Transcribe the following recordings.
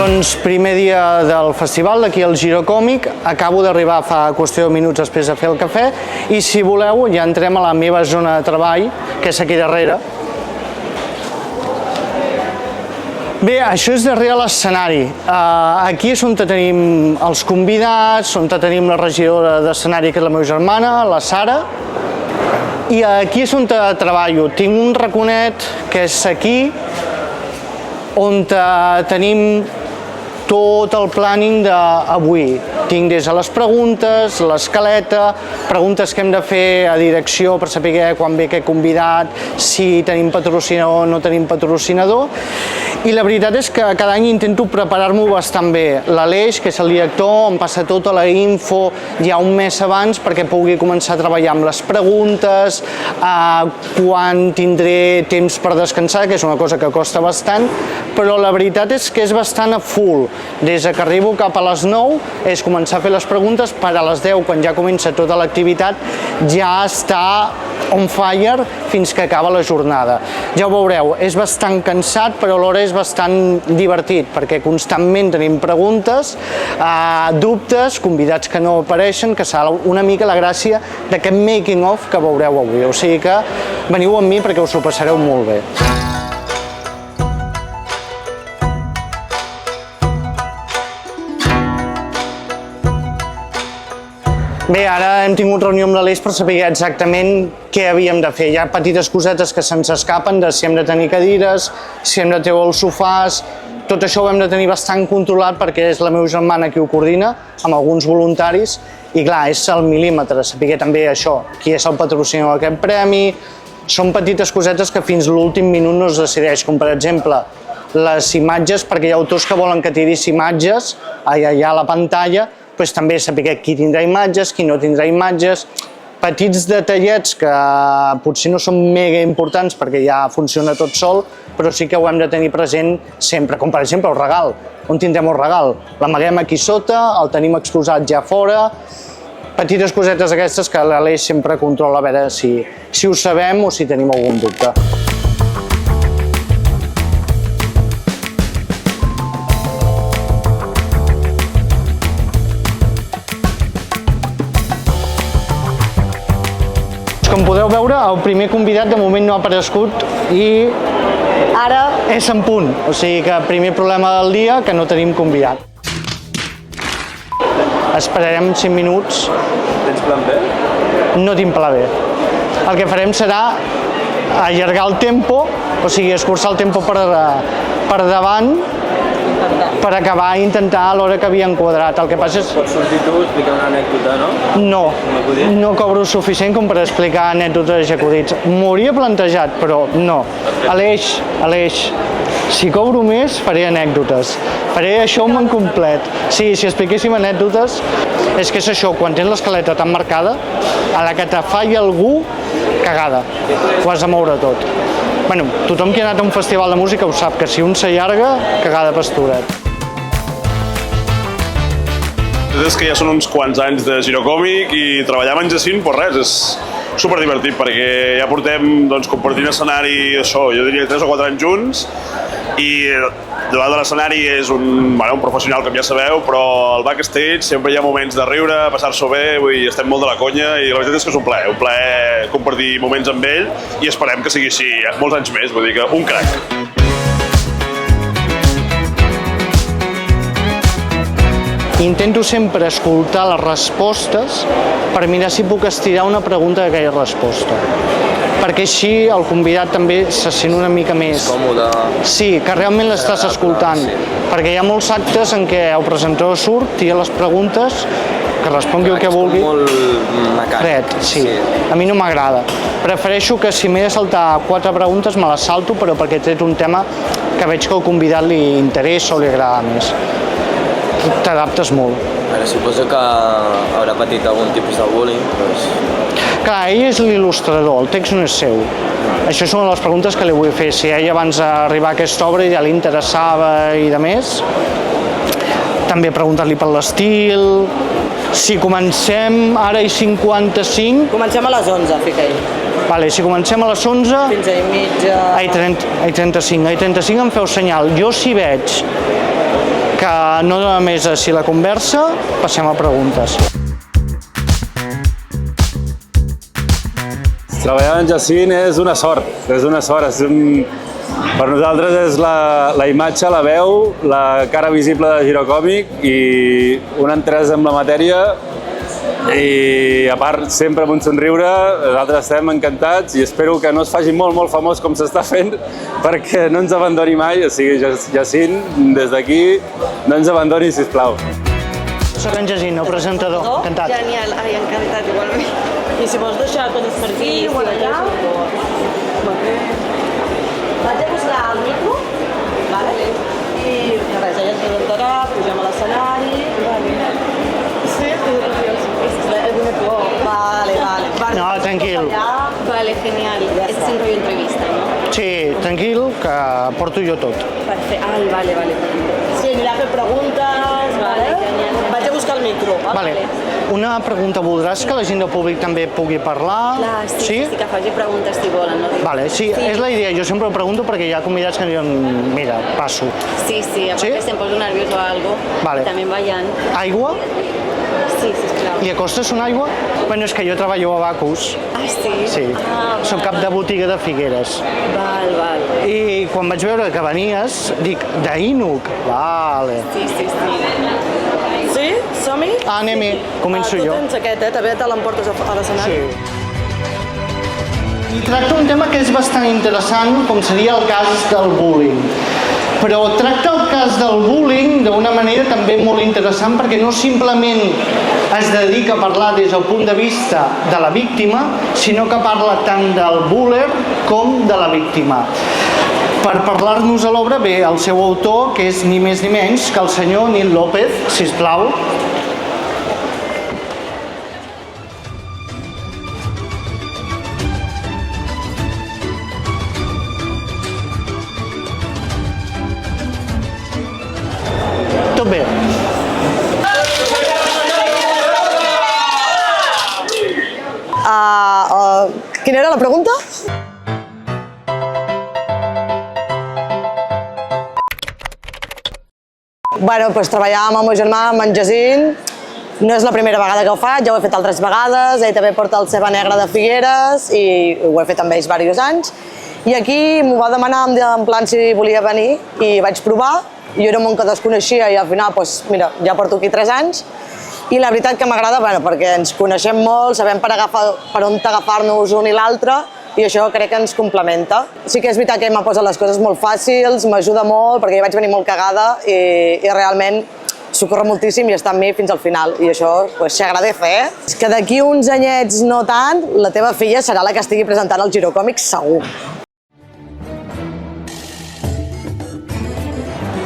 Doncs primer dia del festival, d'aquí al Giro Còmic, acabo d'arribar fa qüestió de minuts després de fer el cafè i si voleu ja entrem a la meva zona de treball, que és aquí darrere. Bé, això és darrere l'escenari. Aquí és on tenim els convidats, on tenim la regidora d'escenari, que és la meva germana, la Sara, i aquí és on treballo. Tinc un raconet que és aquí, on tenim tot el planning d'avui. Tinc des de les preguntes, l'escaleta, preguntes que hem de fer a direcció per saber quan ve aquest convidat, si tenim patrocinador o no tenim patrocinador. I la veritat és que cada any intento preparar-m'ho bastant bé. L'Aleix, que és el director, em passa tota la info ja un mes abans perquè pugui començar a treballar amb les preguntes, quan tindré temps per descansar, que és una cosa que costa bastant, però la veritat és que és bastant a full. Des que arribo cap a les 9 és començar a fer les preguntes per a les 10, quan ja comença tota l'activitat, ja està on fire fins que acaba la jornada. Ja ho veureu, és bastant cansat, però alhora és bastant divertit, perquè constantment tenim preguntes, dubtes, convidats que no apareixen, que serà una mica la gràcia d'aquest making of que veureu avui. O sigui que veniu amb mi perquè us ho passareu molt bé. Bé, ara hem tingut reunió amb l'Aleix per saber exactament què havíem de fer. Hi ha petites cosetes que se'ns escapen de si hem de tenir cadires, si hem de treure els sofàs. Tot això ho hem de tenir bastant controlat perquè és la meva germana qui ho coordina, amb alguns voluntaris, i clar, és al mil·límetre, saber també això, qui és el patrocinador d'aquest premi. Són petites cosetes que fins l'últim minut no es decideix, com per exemple les imatges, perquè hi ha autors que volen que tiris imatges allà a la pantalla, doncs també saber qui tindrà imatges, qui no tindrà imatges, petits detallets que potser no són mega importants perquè ja funciona tot sol, però sí que ho hem de tenir present sempre, com per exemple el regal. On tindrem el regal? L'amaguem aquí sota, el tenim exposat ja fora, petites cosetes aquestes que l'Aleix sempre controla a veure si ho sabem o si tenim algun dubte. Com podeu veure, el primer convidat de moment no ha aparegut i ara és en punt. O sigui que primer problema del dia, que no tenim convidat. Esperarem 5 minuts. Tens plan B? No tinc pla B. El que farem serà allargar el tempo, o sigui, escurçar el tempo per davant, per acabar i intentar a l'hora que havien quadrat. El que passa és... Pots sortir tu, explicar una anècdota, no? No cobro suficient com per explicar anècdotes i acudits. M'ho hauria plantejat, però no. Aleix, si cobro més, faré anècdotes. Faré això en complet. Sí, si expliquéssim anècdotes, és que és això, quan tens l'escaleta tan marcada, a la que te falla algú, cagada. Ho has de moure tot. Bueno, tothom que ha anat a un festival de música ho sap, que si un s'allarga, cagada pastoret. És que ja són uns quants anys de Giro Còmic i treballar amb en Jacint, doncs res, és superdivertit perquè ja portem compartint escenari, això, jo diria 3 o 4 anys junts i davant de l'escenari és un professional, com ja sabeu, però al backstage sempre hi ha moments de riure, passar-s'ho bé, estem molt de la conya i la veritat és que és un plaer compartir moments amb ell i esperem que sigui així molts anys més, vull dir que un crac. Intento sempre escoltar les respostes per mirar si puc estirar una pregunta d'aquella resposta. Perquè així el convidat també se sent una mica més... Còmode. Sí, que realment l'estàs escoltant. Perquè hi ha molts actes en què el presentador surt, tira les preguntes, que respongui el que vulgui. És molt mecànic. Fred, sí. A mi no m'agrada. Prefereixo que si m'he de saltar 4 preguntes me les salto, però perquè he tret un tema que veig que al convidat li interessa o li agrada més. T'adaptes molt. Ara suposo que haurà patit algun tipus de bullying, doncs... Clar, ell és l'il·lustrador, el text no és seu. Això són les preguntes que li vull fer. Si a ell abans d'arribar a aquesta obra ja li interessava i de més, també preguntar-li per l'estil. Si comencem ara i 55... Comencem a les 11, fica ell. Vale, si comencem a les 11... Fins a i mitja... Ai, 35 em feu senyal. Jo si veig que no dona més així la conversa, passem a preguntes. Treballar amb Jacint és una sort, per nosaltres és la imatge, la veu, la cara visible de Girocòmic i una entresa amb la matèria i a part sempre amb un somriure. Nosaltres estem encantats i espero que no es faci molt famós com s'està fent perquè no ens abandoni mai, o sigui, Jacint, des d'aquí no ens abandoni, sisplau. Soc en Jacint, el presentador, encantat. Genial, ai, encantat igualment. I si vols deixar coses per aquí, Sí, bueno, ja. Vaig a buscar el micro, vale? I res, ella ens presentarà, pugem a l'escenari. Vale. Sí, alguna por. Vale. No, tranquil. Vale, genial. Este es un rollo entrevista, ¿no? Sí, tranquil, que porto jo tot. Perfecte. Ai, vale. Sí, anirà a fer preguntes, vale? Genial. Vaig a buscar el micro. Vale. Una pregunta, voldràs que la gent del públic també pugui parlar? Clar, sí, que faci preguntes si volen, no? Vale, sí, és la idea. Jo sempre ho pregunto perquè hi ha convidats que diuen, mira, passo. Sí, aparte si em poso nerviós o algo, Vale. també vayan. Aigua? Sí, sisplau. Li acostes una aigua? Bueno, és que jo treballo a Bacus. Ah, sí? Sí, soc cap de botiga de Figueres. Val. I quan vaig veure que venies, dic, d'Inuc? Vale. Sí. Sí? Som-hi? Anem-hi, començo jo. Tu tens aquest, també te l'emportes a l'escenari? I tracta un tema que és bastant interessant, com seria el cas del bullying. Però tracta el cas del bullying d'una manera també molt interessant perquè no simplement es dedica a parlar des del punt de vista de la víctima, sinó que parla tant del buller com de la víctima. Per parlar-nos a l'obra ve el seu autor, que és ni més ni menys que el senyor Nil López, sisplau. Tot bé. Quina era la pregunta? Bueno, doncs treballar amb el meu germà, amb en Jacint, no és la primera vegada que ho faig, ja ho he fet altres vegades, ell també porta el Ceba Negra de Figueres i ho he fet amb ells diversos anys. I aquí m'ho va demanar en plan si volia venir i vaig provar, jo era un món que desconeixia i al final, doncs, mira, ja porto aquí 3 anys i la veritat que m'agrada perquè ens coneixem molt, sabem per on agafar-nos un i l'altre i això crec que ens complementa. Sí que és veritat que ell m'ha posat les coses molt fàcils, m'ajuda molt perquè jo vaig venir molt cagada i realment socorre moltíssim i està amb mi fins al final i això pues, s'agradece, eh? És que d'aquí uns anyets no tant, la teva filla serà la que estigui presentant el Girocòmic segur.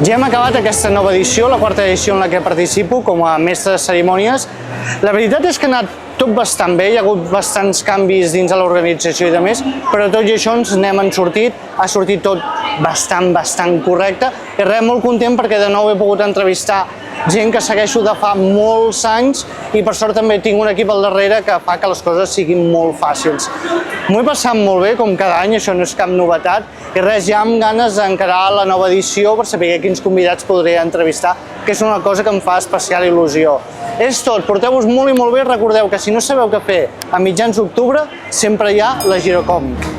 Ja hem acabat aquesta nova edició, la 4ª edició en la que participo com a mestre de cerimònies. La veritat és que ha anat tot bastant bé, hi ha hagut bastants canvis dins de l'organització i de més, però tot i això ens n'hem sortit, ha sortit tot bastant correcte i res, molt content perquè de nou he pogut entrevistar gent que segueixo de fa molts anys i per sort també tinc un equip al darrere que fa que les coses siguin molt fàcils. M'ho he passat molt bé, com cada any, això no és cap novetat, i res, ja amb ganes d'encarar la nova edició per saber quins convidats podré entrevistar, que és una cosa que em fa especial il·lusió. És tot, porteu-vos molt i molt bé, recordeu que si no sabeu què fer a mitjans d'octubre, sempre hi ha la Girocòmic.